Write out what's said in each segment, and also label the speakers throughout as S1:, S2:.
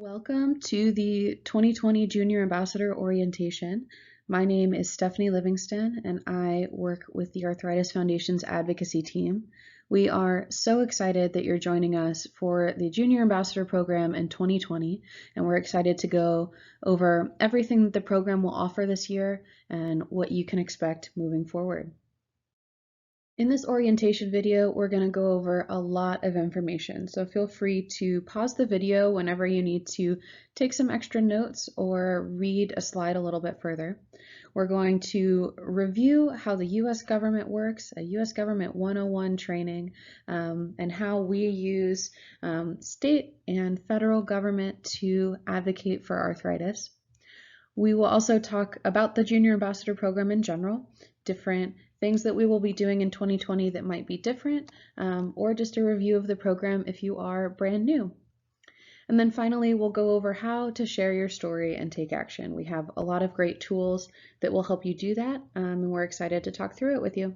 S1: Welcome to the 2020 Junior Ambassador Orientation. My name is Stephanie Livingston, and I work with the Arthritis Foundation's advocacy team. We are so excited that you're joining us for the Junior Ambassador Program in 2020, and we're excited to go over everything that the program will offer this year and what you can expect moving forward. In this orientation video, we're going to go over a lot of information, so feel free to pause the video whenever you need to take some extra notes or read a slide a little bit further. We're going to review how the U.S. government works, a U.S. Government 101 training, and how we use state and federal government to advocate for arthritis. We will also talk about the Junior Ambassador Program in general, different things that we will be doing in 2020 that might be different, or just a review of the program if you are brand new. And then finally, we'll go over how to share your story and take action. We have a lot of great tools that will help you do that, and we're excited to talk through it with you.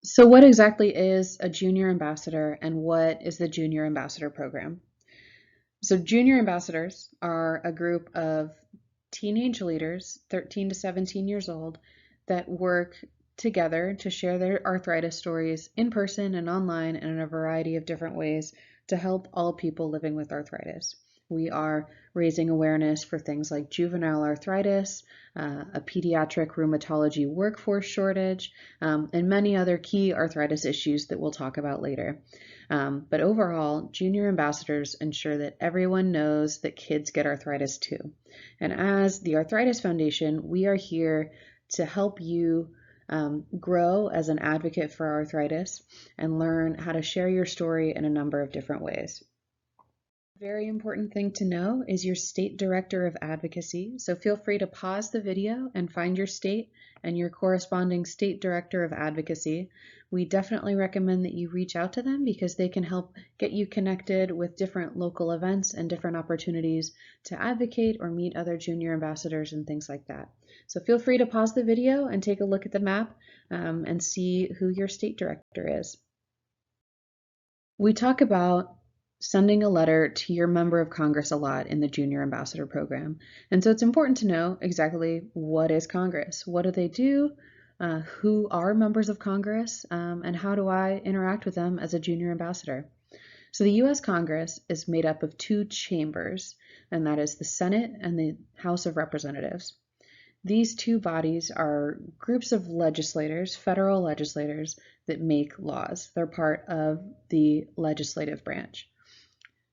S1: So what exactly is a Junior Ambassador, and what is the Junior Ambassador Program? So Junior Ambassadors are a group of teenage leaders, 13 to 17 years old, that work together to share their arthritis stories in person and online and in a variety of different ways to help all people living with arthritis. We are raising awareness for things like juvenile arthritis, a pediatric rheumatology workforce shortage, and many other key arthritis issues that we'll talk about later. But overall, Junior Ambassadors ensure that everyone knows that kids get arthritis too. And as the Arthritis Foundation, we are here to help you grow as an advocate for arthritis and learn how to share your story in a number of different ways. Very important thing to know is your state director of advocacy. So feel free to pause the video and find your state and your corresponding state director of advocacy. We definitely recommend that you reach out to them because they can help get you connected with different local events and different opportunities to advocate or meet other junior ambassadors and things like that. So feel free to pause the video and take a look at the map and see who your state director is. We talk about sending a letter to your member of Congress a lot in the Junior Ambassador Program. And so it's important to know exactly what is Congress, what do they do, who are members of Congress, and how do I interact with them as a Junior Ambassador. So the U.S. Congress is made up of two chambers, and that is the Senate and the House of Representatives. These two bodies are groups of legislators, federal legislators, that make laws. They're part of the legislative branch.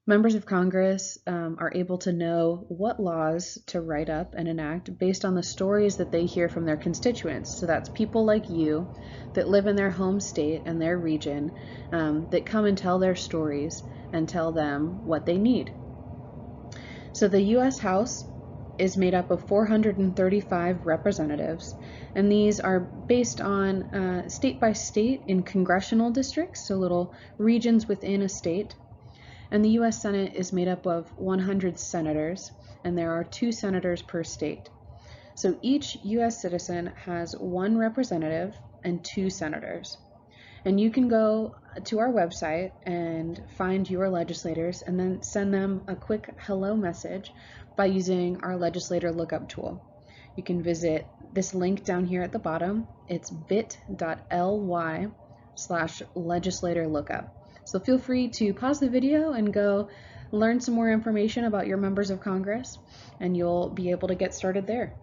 S1: Members of Congress are able to know what laws to write up and enact based on the stories that they hear from their constituents. So that's people like you that live in their home state and their region that come and tell their stories and tell them what they need. So the U.S. House is made up of 435 representatives, and these are based on state by state in congressional districts, so little regions within a state. And the U.S. Senate is made up of 100 senators, and there are 2 senators per state. So each U.S. citizen has 1 representative and 2 senators. And you can go to our website and find your legislators and then send them a quick hello message by using our legislator lookup tool. You can visit this link down here at the bottom. It's bit.ly/legislator lookup. So feel free to pause the video and go learn some more information about your members of Congress, and you'll be able to get started there.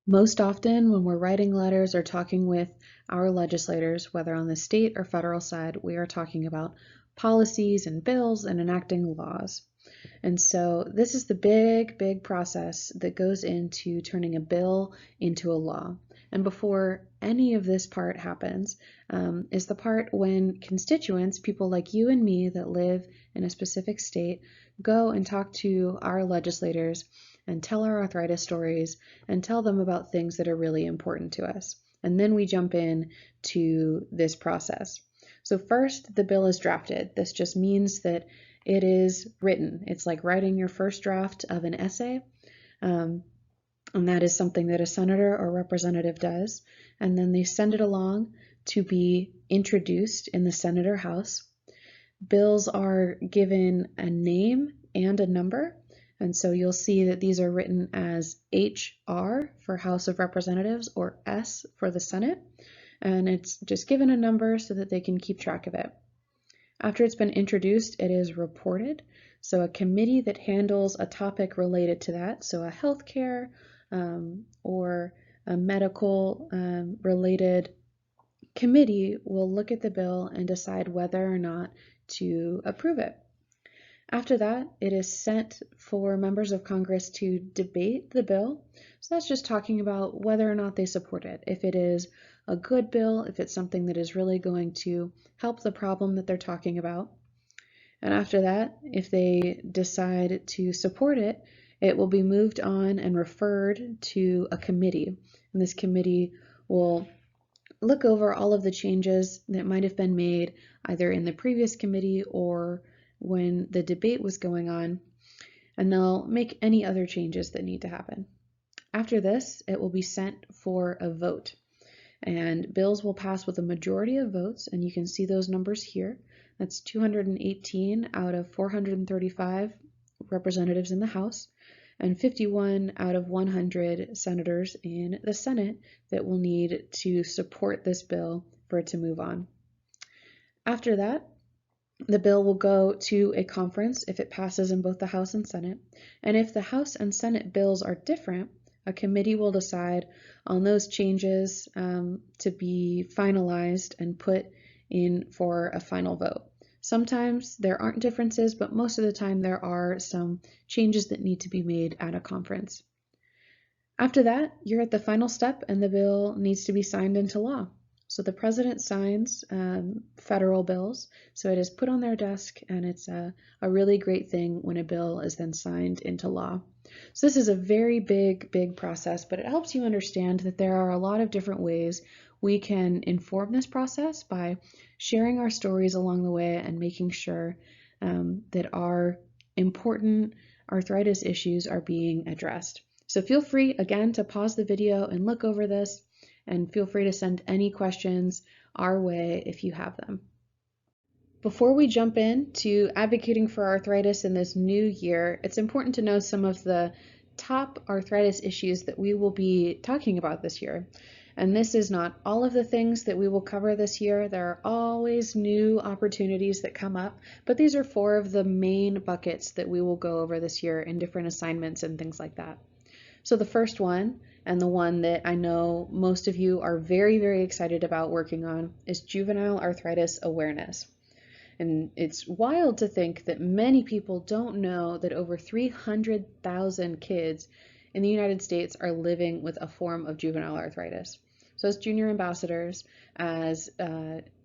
S1: Most often when we're writing letters or talking with our legislators, whether on the state or federal side, we are talking about policies and bills and enacting laws. And so this is the big process that goes into turning a bill into a law. And before any of this part happens is the part when constituents, people like you and me that live in a specific state, go and talk to our legislators and tell our arthritis stories and tell them about things that are really important to us. And then we jump in to this process. So first, the bill is drafted. This just means that it is written. It's like writing your first draft of an essay. And that is something that a senator or representative does. And then they send it along to be introduced in the Senate or House. Bills are given a name and a number. And so you'll see that these are written as HR for House of Representatives or S for the Senate. And it's just given a number so that they can keep track of it. After it's been introduced, it is reported. So a committee that handles a topic related to that, so a healthcare or a medical related committee will look at the bill and decide whether or not to approve it. After that, it is sent for members of Congress to debate the bill. So that's just talking about whether or not they support it. If it is a good bill, if it's something that is really going to help the problem that they're talking about. And after that, if they decide to support it, it will be moved on and referred to a committee. And this committee will look over all of the changes that might have been made either in the previous committee or when the debate was going on, and they'll make any other changes that need to happen. After this, it will be sent for a vote, and bills will pass with a majority of votes, and you can see those numbers here. That's 218 out of 435 representatives in the House, and 51 out of 100 senators in the Senate that will need to support this bill for it to move on. After that, the bill will go to a conference if it passes in both the House and Senate, and if the House and Senate bills are different, a committee will decide on those changes to be finalized and put in for a final vote. Sometimes there aren't differences, but most of the time there are some changes that need to be made at a conference. After that, you're at the final step and the bill needs to be signed into law. So the president signs federal bills, so it is put on their desk, and it's a really great thing when a bill is then signed into law. So this is a very big process, but it helps you understand that there are a lot of different ways we can inform this process by sharing our stories along the way and making sure that our important arthritis issues are being addressed. So feel free, again, to pause the video and look over this, and feel free to send any questions our way if you have them. Before we jump into advocating for arthritis in this new year, it's important to know some of the top arthritis issues that we will be talking about this year. And this is not all of the things that we will cover this year. There are always new opportunities that come up, but these are 4 of the main buckets that we will go over this year in different assignments and things like that. So the first one, and the one that I know most of you are very excited about working on, is juvenile arthritis awareness. And it's wild to think that many people don't know that over 300,000 kids in the United States are living with a form of juvenile arthritis. So as junior ambassadors, as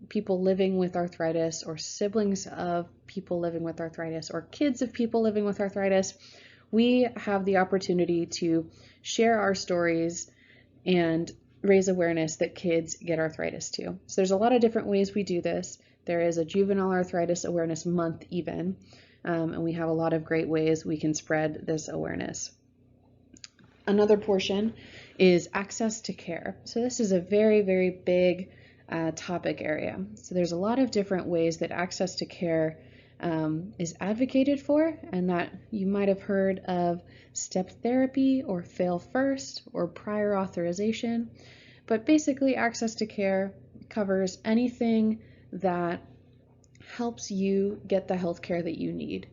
S1: people living with arthritis, or siblings of people living with arthritis, or kids of people living with arthritis, we have the opportunity to share our stories and raise awareness that kids get arthritis too. So there's a lot of different ways we do this. There is a Juvenile Arthritis Awareness Month even, and we have a lot of great ways we can spread this awareness. Another portion is access to care. So this is a very big topic area. So there's a lot of different ways that access to care is advocated for, and that you might have heard of step therapy or fail first or prior authorization. But basically, access to care covers anything that helps you get the health care that you need.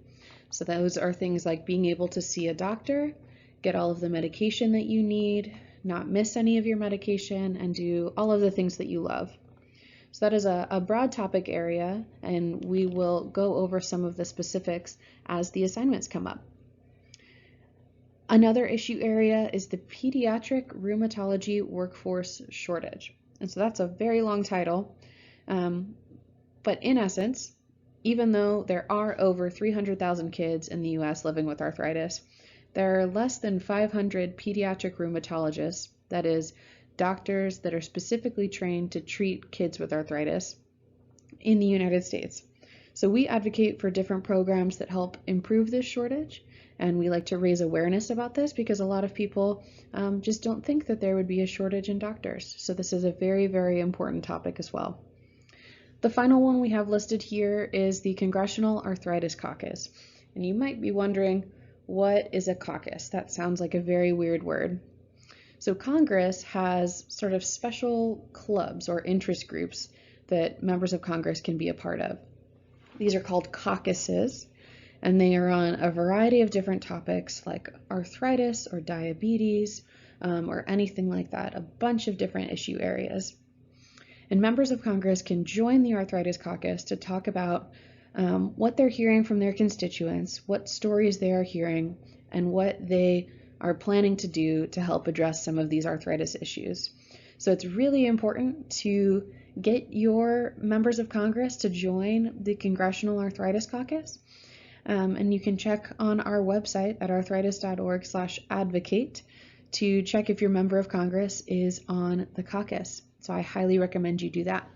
S1: So those are things like being able to see a doctor, get all of the medication that you need, not miss any of your medication, and do all of the things that you love. So that is a broad topic area, and we will go over some of the specifics as the assignments come up. Another issue area is the pediatric rheumatology workforce shortage. And so that's a very long title, but in essence, even though there are over 300,000 kids in the US living with arthritis, there are less than 500 pediatric rheumatologists, that is, doctors that are specifically trained to treat kids with arthritis in the United States. So we advocate for different programs that help improve this shortage, and we like to raise awareness about this because a lot of people just don't think that there would be a shortage in doctors. So this is a very important topic as well. The final one we have listed here is the Congressional Arthritis Caucus. And you might be wondering, what is a caucus? That sounds like a very weird word. So Congress has sort of special clubs or interest groups that members of Congress can be a part of. These are called caucuses, and they are on a variety of different topics like arthritis or diabetes or anything like that, a bunch of different issue areas. And members of Congress can join the Arthritis Caucus to talk about what they're hearing from their constituents, what stories they are hearing, and what they are planning to do to help address some of these arthritis issues. So it's really important to get your members of Congress to join the Congressional Arthritis Caucus. And you can check on our website at arthritis.org/advocate to check if your member of Congress is on the caucus. So I highly recommend you do that.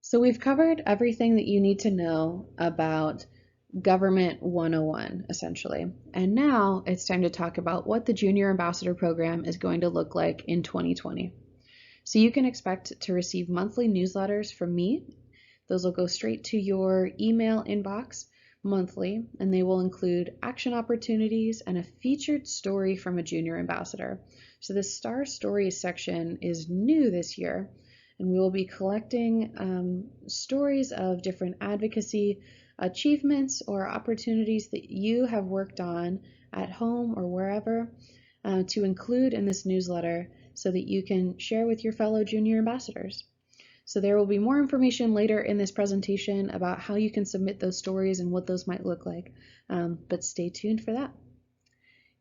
S1: So we've covered everything that you need to know about Government 101, essentially. And now it's time to talk about what the Junior Ambassador Program is going to look like in 2020. So you can expect to receive monthly newsletters from me. Those will go straight to your email inbox monthly, and they will include action opportunities and a featured story from a junior ambassador. So the Star Stories section is new this year, and we will be collecting stories of different advocacy achievements or opportunities that you have worked on at home or wherever to include in this newsletter so that you can share with your fellow junior ambassadors. So there will be more information later in this presentation about how you can submit those stories and what those might look like, but stay tuned for that.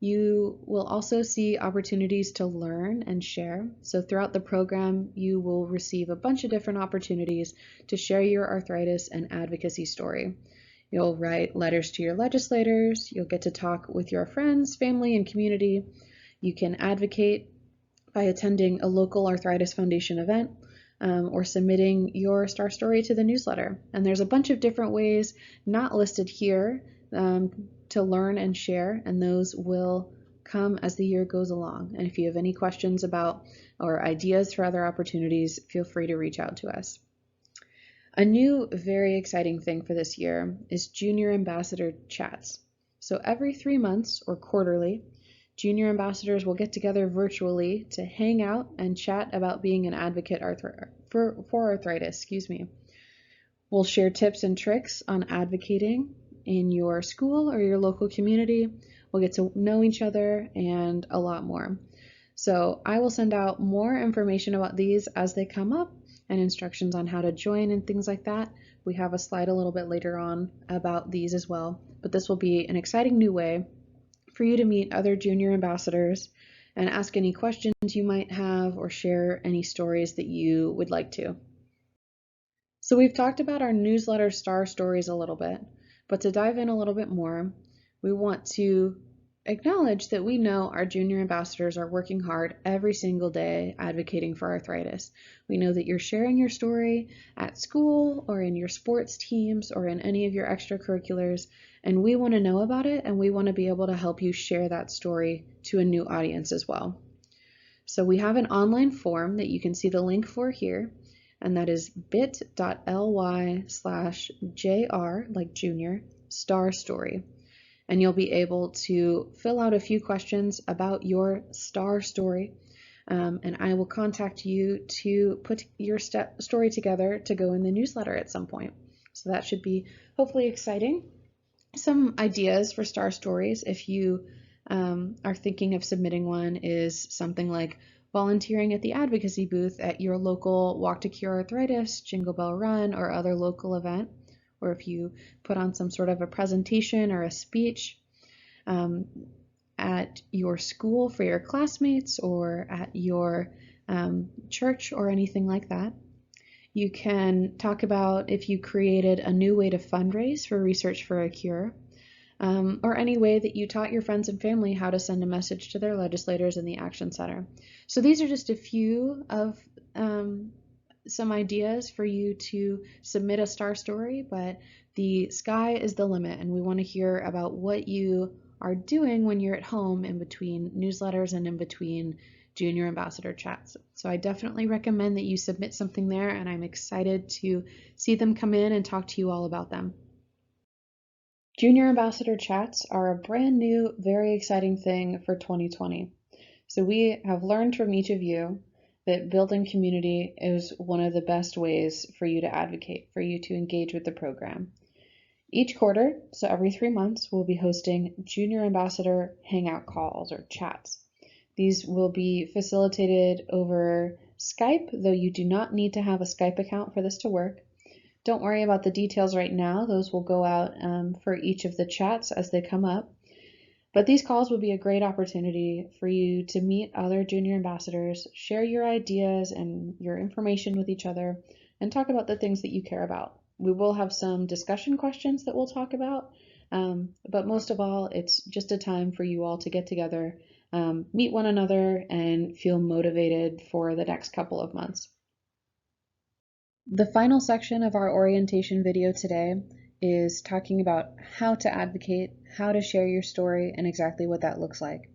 S1: You will also see opportunities to learn and share. So throughout the program, you will receive a bunch of different opportunities to share your arthritis and advocacy story. You'll write letters to your legislators, you'll get to talk with your friends, family, and community. You can advocate by attending a local Arthritis Foundation event, or submitting your Star Story to the newsletter. And there's a bunch of different ways not listed here to learn and share, and those will come as the year goes along. And if you have any questions about or ideas for other opportunities, feel free to reach out to us. A new, very exciting thing for this year is Junior Ambassador Chats. So every 3 months or quarterly, junior ambassadors will get together virtually to hang out and chat about being an advocate for arthritis. We'll share tips and tricks on advocating in your school or your local community. We'll get to know each other and a lot more. So I will send out more information about these as they come up and instructions on how to join and things like that. We have a slide a little bit later on about these as well, but this will be an exciting new way for you to meet other junior ambassadors and ask any questions you might have or share any stories that you would like to. So we've talked about our newsletter Star Stories a little bit, but to dive in a little bit more, we want to acknowledge that we know our junior ambassadors are working hard every single day advocating for arthritis. We know that you're sharing your story at school or in your sports teams or in any of your extracurriculars, and we want to know about it, and we want to be able to help you share that story to a new audience as well. So we have an online form that you can see the link for here, and that is bit.ly/JR, like junior, Star Story. And you'll be able to fill out a few questions about your star story, and I will contact you to put your story together to go in the newsletter at some point. So that should be hopefully exciting. Some ideas for star stories, if you are thinking of submitting one, is something like volunteering at the advocacy booth at your local Walk to Cure Arthritis, Jingle Bell Run, or other local event, or if you put on some sort of a presentation or a speech at your school for your classmates or at your church or anything like that. You can talk about if you created a new way to fundraise for Research for a Cure, or any way that you taught your friends and family how to send a message to their legislators in the Action Center. So these are just a few of some ideas for you to submit a star story, but the sky is the limit, and we want to hear about what you are doing when you're at home in between newsletters and in between junior ambassador chats. So I definitely recommend that you submit something there, and I'm excited to see them come in and talk to you all about them. Junior Ambassador Chats are a brand new, very exciting thing for 2020. So we have learned from each of you that building community is one of the best ways for you to advocate, for you to engage with the program. Each quarter, so every 3 months, we'll be hosting Junior Ambassador Hangout calls or chats. These will be facilitated over Skype, though you do not need to have a Skype account for this to work. Don't worry about the details right now. Those will go out for each of the chats as they come up. But these calls will be a great opportunity for you to meet other junior ambassadors, share your ideas and your information with each other, and talk about the things that you care about. We will have some discussion questions that we'll talk about, but most of all, it's just a time for you all to get together, meet one another, and feel motivated for the next couple of months. The final section of our orientation video today is talking about how to advocate, how to share your story, and exactly what that looks like.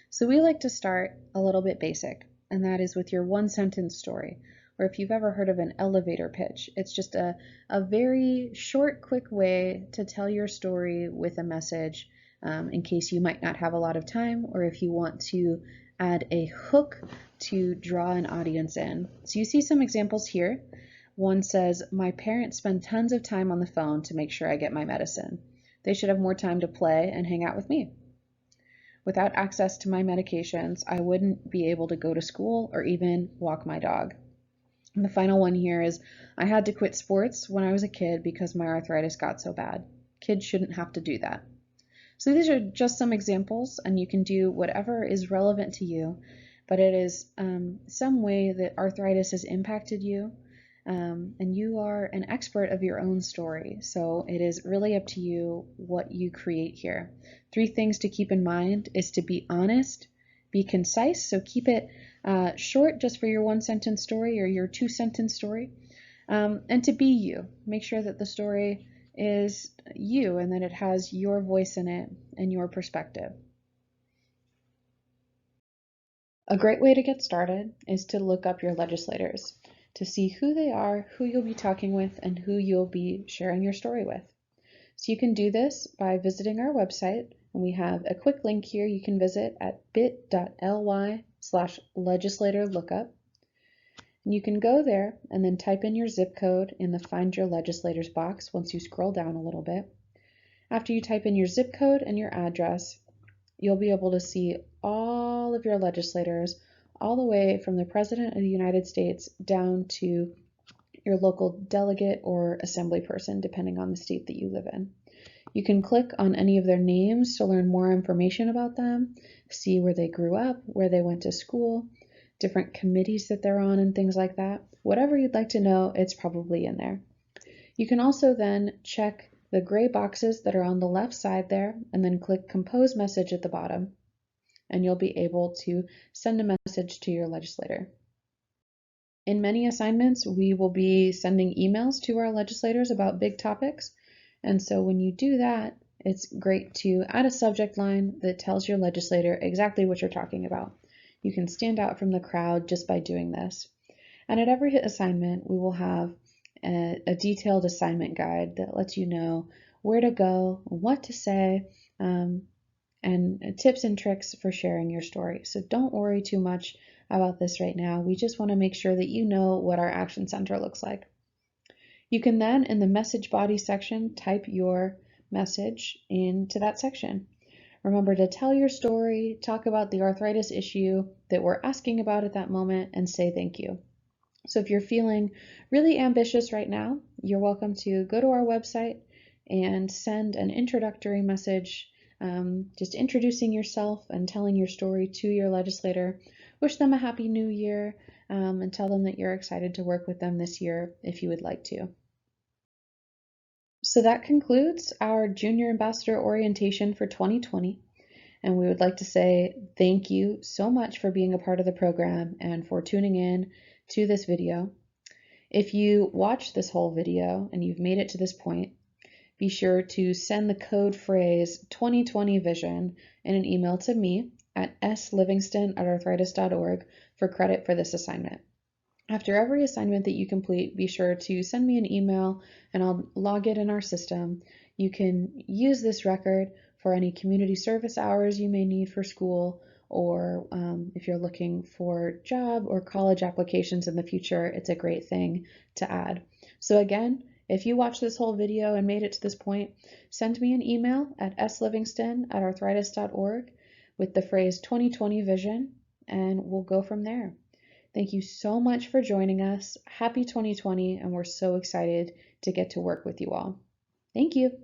S1: So we like to start a little bit basic, and that is with your one-sentence story, or if you've ever heard of an elevator pitch, it's just a very short, quick way to tell your story with a message in case you might not have a lot of time, or if you want to add a hook to draw an audience in. So you see some examples here. One says, my parents spend tons of time on the phone to make sure I get my medicine. They should have more time to play and hang out with me. Without access to my medications, I wouldn't be able to go to school or even walk my dog. And the final one here is, I had to quit sports when I was a kid because my arthritis got so bad. Kids shouldn't have to do that. So these are just some examples, and you can do whatever is relevant to you, but it is some way that arthritis has impacted you. And you are an expert of your own story, so it is really up to you what you create here. 3 things to keep in mind is to be honest, be concise, so keep it short just for your 1-sentence story or your 2-sentence story, and to be you. Make sure that the story is you and that it has your voice in it and your perspective. A great way to get started is to look up your legislators, to see who they are, who you'll be talking with, and who you'll be sharing your story with. So you can do this by visiting our website, and we have a quick link here you can visit at bit.ly/legislatorlookup. And you can go there and then type in your zip code in the Find Your Legislators box once you scroll down a little bit. After you type in your zip code and your address, you'll be able to see all of your legislators, all the way from the President of the United States down to your local delegate or assembly person, depending on the state that you live in. You can click on any of their names to learn more information about them, see where they grew up, where they went to school, different committees that they're on, and things like that. Whatever you'd like to know, it's probably in there. You can also then check the gray boxes that are on the left side there, and then click Compose Message at the bottom, and you'll be able to send a message to your legislator. In many assignments, we will be sending emails to our legislators about big topics, and so when you do that, it's great to add a subject line that tells your legislator exactly what you're talking about. You can stand out from the crowd just by doing this. And at every assignment, we will have a detailed assignment guide that lets you know where to go, what to say, and tips and tricks for sharing your story. So don't worry too much about this right now. We just want to make sure that you know what our action center looks like. You can then, in the message body section, type your message into that section. Remember to tell your story, talk about the arthritis issue that we're asking about at that moment, and say thank you. So if you're feeling really ambitious right now, you're welcome to go to our website and send an introductory message, just introducing yourself and telling your story to your legislator. Wish them a happy new year, and tell them that you're excited to work with them this year if you would like to. So that concludes our Junior Ambassador Orientation for 2020, and we would like to say thank you so much for being a part of the program and for tuning in to this video. If you watched this whole video and you've made it to this point, be sure to send the code phrase 2020 vision in an email to me at slivingston@arthritis.org for credit for this assignment. After every assignment that you complete, be sure to send me an email and I'll log it in our system. You can use this record for any community service hours you may need for school, or if you're looking for job or college applications in the future, it's a great thing to add. So again, if you watched this whole video and made it to this point, send me an email at slivingston@arthritis.org with the phrase 2020 vision, and we'll go from there. Thank you so much for joining us. Happy 2020, and we're so excited to get to work with you all. Thank you.